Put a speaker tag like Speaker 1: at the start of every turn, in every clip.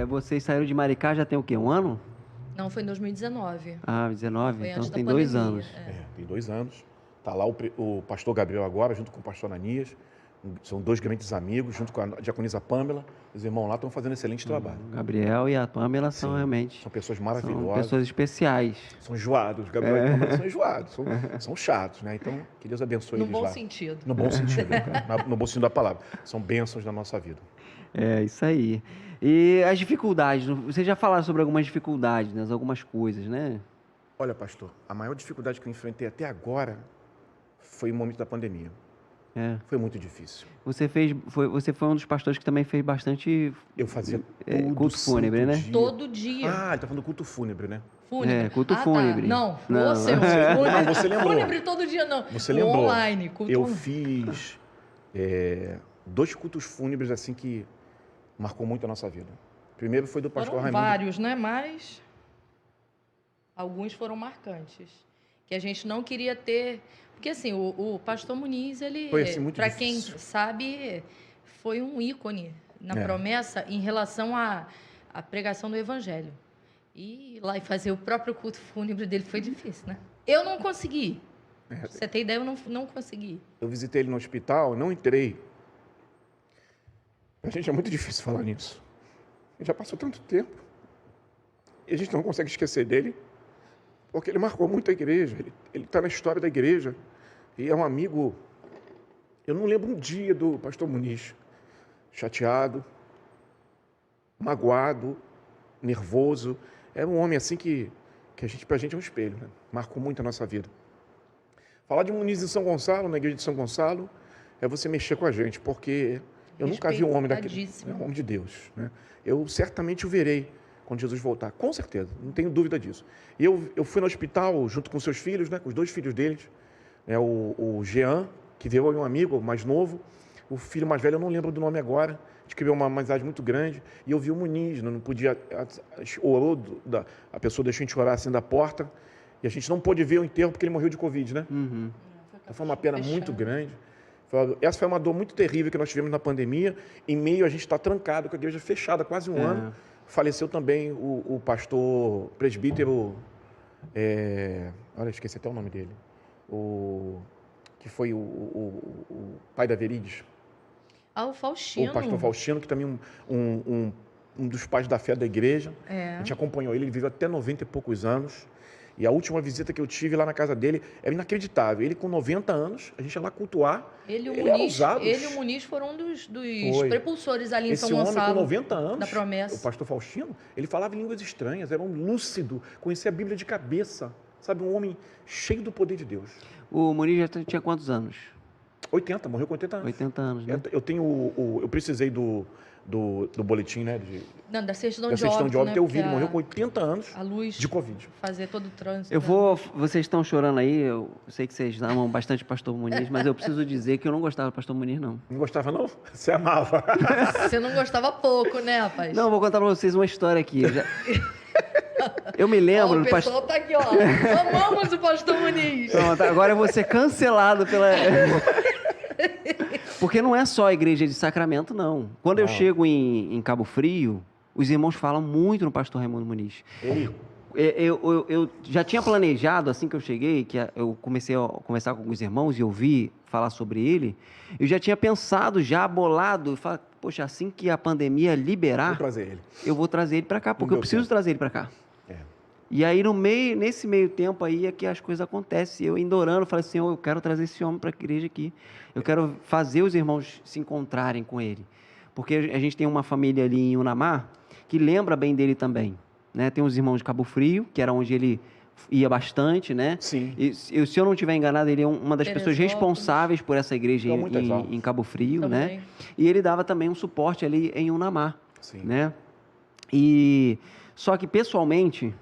Speaker 1: vocês saíram de Maricá já tem o quê? Um ano?
Speaker 2: Não, foi em 2019.
Speaker 1: Ah, 19?
Speaker 2: Foi
Speaker 1: Então
Speaker 2: antes da
Speaker 1: tem 2
Speaker 2: pandemia,
Speaker 1: anos.
Speaker 3: Tem 2 anos. Está lá o pastor Gabriel agora, junto com o pastor Ananias. São 2 grandes amigos, junto com a diaconisa Pâmela. Os irmãos lá estão fazendo excelente trabalho.
Speaker 1: O Gabriel e a Pâmela são
Speaker 3: Sim,
Speaker 1: realmente...
Speaker 3: São pessoas
Speaker 1: São
Speaker 3: maravilhosas.
Speaker 1: pessoas especiais.
Speaker 3: São enjoados. Gabriel e Pâmela são enjoados. São chatos, né? Então, que Deus abençoe
Speaker 2: No
Speaker 3: eles
Speaker 2: bom
Speaker 3: lá.
Speaker 2: sentido.
Speaker 3: No bom sentido. No bom sentido da palavra. São bênçãos na nossa vida.
Speaker 1: É, isso aí. E as dificuldades, vocês já falaram sobre algumas dificuldades, né? Algumas coisas, né?
Speaker 3: Olha, pastor, a maior dificuldade que eu enfrentei até agora foi o momento da pandemia.
Speaker 1: É.
Speaker 3: Foi muito difícil.
Speaker 1: Você foi um dos pastores que também fez bastante
Speaker 3: Eu fazia todo
Speaker 1: culto fúnebre,
Speaker 3: santo
Speaker 1: né?
Speaker 3: dia.
Speaker 2: Todo dia.
Speaker 3: Ah, ele tá falando do culto fúnebre, né?
Speaker 2: Fúnebre.
Speaker 1: culto fúnebre.
Speaker 2: Tá. Não,
Speaker 1: Não.
Speaker 2: você, fúnebre.
Speaker 3: Não, você lembrou.
Speaker 2: Fúnebre todo dia, não.
Speaker 3: Você
Speaker 2: O
Speaker 3: lembrou.
Speaker 2: online, culto
Speaker 3: Eu fiz 2 cultos fúnebres assim que marcou muito a nossa vida. Primeiro foi do pastor
Speaker 2: Foram
Speaker 3: Raimundo.
Speaker 2: vários, né? Mas alguns foram marcantes. Que a gente não queria ter... Porque, assim, o pastor Muniz, ele,
Speaker 3: Foi, assim, muito
Speaker 2: para quem
Speaker 3: difícil.
Speaker 2: sabe, foi um ícone na promessa em relação à pregação do evangelho. E ir lá e fazer o próprio culto fúnebre dele foi difícil, né? Eu não consegui. Pra você ter ideia, eu não consegui.
Speaker 3: Eu visitei ele no hospital, não entrei. A gente é muito difícil falar nisso. Já passou tanto tempo. E a gente não consegue esquecer dele, porque ele marcou muito a igreja. Ele está na história da igreja. E é um amigo. Eu não lembro um dia do pastor Muniz chateado, magoado, nervoso. Era um homem assim que pra gente é um espelho, né? Marcou muito a nossa vida. Falar de Muniz em São Gonçalo, na igreja de São Gonçalo, é você mexer com a gente, porque eu nunca vi um homem daquele. É um homem de Deus, né? Eu certamente o verei quando Jesus voltar, com certeza, não tenho dúvida disso. E eu fui no hospital junto com seus filhos, né, com os 2 filhos deles, né, o Jean, que veio aí um amigo mais novo, o filho mais velho, eu não lembro do nome agora, a gente criou uma amizade muito grande, e eu vi o Muniz, não podia, orou, a pessoa deixou a gente orar assim da porta, e a gente não pôde ver o enterro porque ele morreu de Covid, né?
Speaker 1: Uhum.
Speaker 3: Então foi uma pena muito grande. Essa foi uma dor muito terrível que nós tivemos na pandemia, em meio a gente estar trancado, com a igreja fechada há quase um ano. Faleceu também o pastor presbítero, olha, esqueci até o nome dele, que foi o pai da Verides.
Speaker 2: Ah, o Faustino.
Speaker 3: O pastor Faustino, que também um dos pais da fé da igreja. A gente acompanhou ele viveu até 90 e poucos anos. E a última visita que eu tive lá na casa dele era inacreditável. Ele com 90 anos, a gente ia lá cultuar.
Speaker 2: Ele e o Muniz foram um dos prepulsores ali em São Gonçalo.
Speaker 3: Esse homem com 90 anos,
Speaker 2: da promessa.
Speaker 3: o pastor Faustino, ele falava em línguas estranhas, era um lúcido, conhecia a Bíblia de cabeça. Sabe, um homem cheio do poder de Deus.
Speaker 1: O Muniz já tinha quantos anos?
Speaker 3: 80, morreu com 80 anos.
Speaker 1: 80 anos, né?
Speaker 3: Eu precisei do boletim, né?
Speaker 2: Não, da certidão
Speaker 3: da
Speaker 2: de
Speaker 3: certidão de
Speaker 2: óbito,
Speaker 3: óbito,
Speaker 2: né?
Speaker 3: eu vi, ele morreu com 80 anos
Speaker 2: a luz
Speaker 3: de Covid.
Speaker 2: fazer todo o trânsito.
Speaker 1: Vocês estão chorando aí, eu sei que vocês amam bastante o pastor Muniz, mas eu preciso dizer que eu não gostava do pastor Muniz, não.
Speaker 3: Não gostava, não? Você amava.
Speaker 2: Você não gostava pouco, né, rapaz?
Speaker 1: Não, vou contar pra vocês uma história aqui. Eu me lembro...
Speaker 2: O pessoal tá aqui, ó. Amamos o pastor Muniz.
Speaker 1: Pronto, agora eu vou ser cancelado pela... Porque não é só a igreja de Sacramento, não. Quando eu chego em Cabo Frio, os irmãos falam muito no pastor Raimundo Muniz. Eu já tinha planejado, assim que eu cheguei, que eu comecei a conversar com alguns irmãos e ouvi falar sobre ele, eu já tinha pensado, já bolado, poxa, assim que a pandemia liberar,
Speaker 3: Vou trazer ele.
Speaker 1: eu vou trazer ele para cá, porque eu preciso trazer ele para cá. E aí, nesse meio tempo aí, é que as coisas acontecem. Eu indo orando, falei assim, eu quero trazer esse homem para a igreja aqui. Eu quero fazer os irmãos se encontrarem com ele. Porque a gente tem uma família ali em Unamar que lembra bem dele também. Né? Tem os irmãos de Cabo Frio, que era onde ele ia bastante, né?
Speaker 3: Sim.
Speaker 1: E, se eu não estiver enganado, ele é uma das pessoas responsáveis por essa igreja em Cabo Frio,
Speaker 2: também.
Speaker 1: né? E ele dava também um suporte ali em Unamar.
Speaker 3: Sim.
Speaker 1: Né? Só que pessoalmente...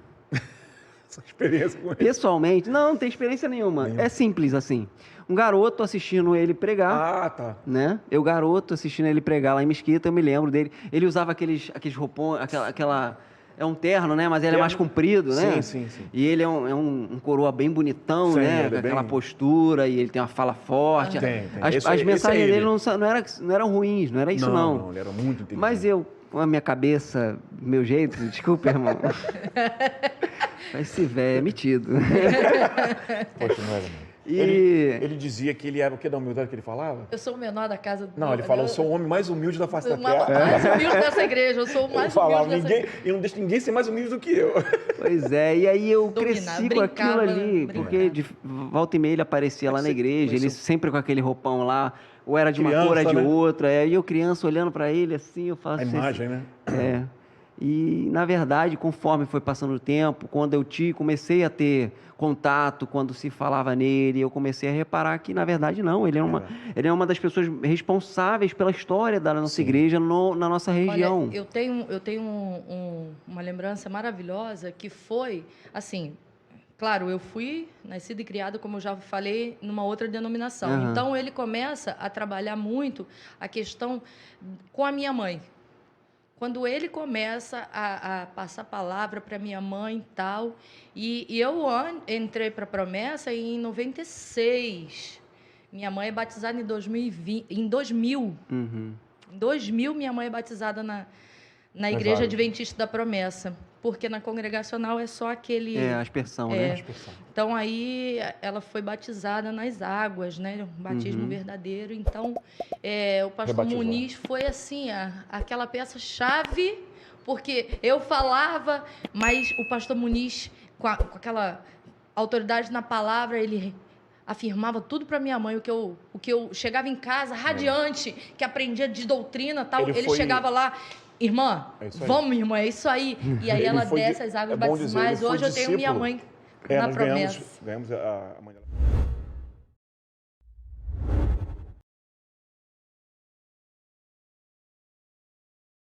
Speaker 3: Essa experiência com ele.
Speaker 1: Pessoalmente, não tem experiência nenhuma. É simples assim. Um garoto assistindo ele pregar.
Speaker 3: Ah, tá.
Speaker 1: Né? Garoto assistindo ele pregar lá em Mesquita, eu me lembro dele. Ele usava aqueles roupões, aquela é um terno, né? Mas ele é
Speaker 3: Terno.
Speaker 1: mais comprido, né?
Speaker 3: Sim.
Speaker 1: E ele é um coroa bem bonitão,
Speaker 3: Sim,
Speaker 1: né?
Speaker 3: ele
Speaker 1: Com
Speaker 3: é
Speaker 1: aquela
Speaker 3: bem-
Speaker 1: postura, e ele tem uma fala forte.
Speaker 3: Tem.
Speaker 1: As
Speaker 3: Esse é
Speaker 1: mensagens
Speaker 3: ele.
Speaker 1: dele não eram ruins, não era isso não.
Speaker 3: Ele era muito inteligente.
Speaker 1: Mas eu, com a minha cabeça, meu jeito, desculpa, irmão. Esse velho é metido.
Speaker 3: Poxa, não era, não.
Speaker 1: E-
Speaker 3: Ele dizia que ele era o que da humildade que ele falava?
Speaker 2: Eu sou o menor da casa.
Speaker 3: Não, ele falou, eu sou o homem mais humilde da face da
Speaker 2: mais
Speaker 3: terra.
Speaker 2: humilde dessa igreja. Eu sou o
Speaker 3: Ele
Speaker 2: mais
Speaker 3: falava,
Speaker 2: humilde dessa igreja.
Speaker 3: e não deixa ninguém ser mais humilde do que eu.
Speaker 1: Pois é, e aí eu
Speaker 2: Dominar,
Speaker 1: cresci com aquilo
Speaker 2: brincava,
Speaker 1: ali,
Speaker 2: brincava.
Speaker 1: porque de volta e meia ele aparecia lá na igreja, ele sempre com aquele roupão lá, ou era de uma
Speaker 3: Criança,
Speaker 1: cor, ou era de
Speaker 3: né?
Speaker 1: outra, aí eu criança olhando pra ele assim, eu falo
Speaker 3: A
Speaker 1: assim,
Speaker 3: imagem, né?
Speaker 1: é. E, na verdade, conforme foi passando o tempo, quando eu comecei a ter contato, quando se falava nele, eu comecei a reparar que, na verdade, não. Ele é uma das pessoas responsáveis pela história da nossa igreja na nossa região.
Speaker 2: Olha, eu tenho uma lembrança maravilhosa que foi, assim, claro, eu fui nascida e criada, como eu já falei, numa outra denominação.
Speaker 1: Aham.
Speaker 2: Então, ele começa a trabalhar muito a questão com a minha mãe. Quando ele começa a passar palavra para minha mãe e tal, e eu entrei para a promessa em 96. Minha mãe é batizada em 2020, em 2000.
Speaker 1: Uhum.
Speaker 2: Em 2000, minha mãe é batizada na Igreja
Speaker 3: águas.
Speaker 2: Adventista da Promessa, porque na congregacional é só aquele...
Speaker 1: É, a aspersão,
Speaker 2: É.
Speaker 1: né?
Speaker 2: Então, aí, ela foi batizada nas águas, né? Um batismo verdadeiro. Então, o pastor
Speaker 3: Rebatizou.
Speaker 2: Muniz foi, assim, aquela peça-chave, porque eu falava, mas o pastor Muniz, com aquela autoridade na palavra, ele afirmava tudo para minha mãe, o que eu chegava em casa radiante, que aprendia de doutrina, tal, ele chegava lá, irmã,
Speaker 3: É isso aí.
Speaker 2: vamos, irmã, é isso aí. E aí
Speaker 3: Ele
Speaker 2: ela
Speaker 3: foi
Speaker 2: desce as águas
Speaker 3: é bom dizer,
Speaker 2: batismais.
Speaker 3: ele foi
Speaker 2: Hoje eu tenho minha
Speaker 3: discípulo.
Speaker 2: mãe na
Speaker 3: Nós
Speaker 2: promessa.
Speaker 3: ganhamos a mãe dela.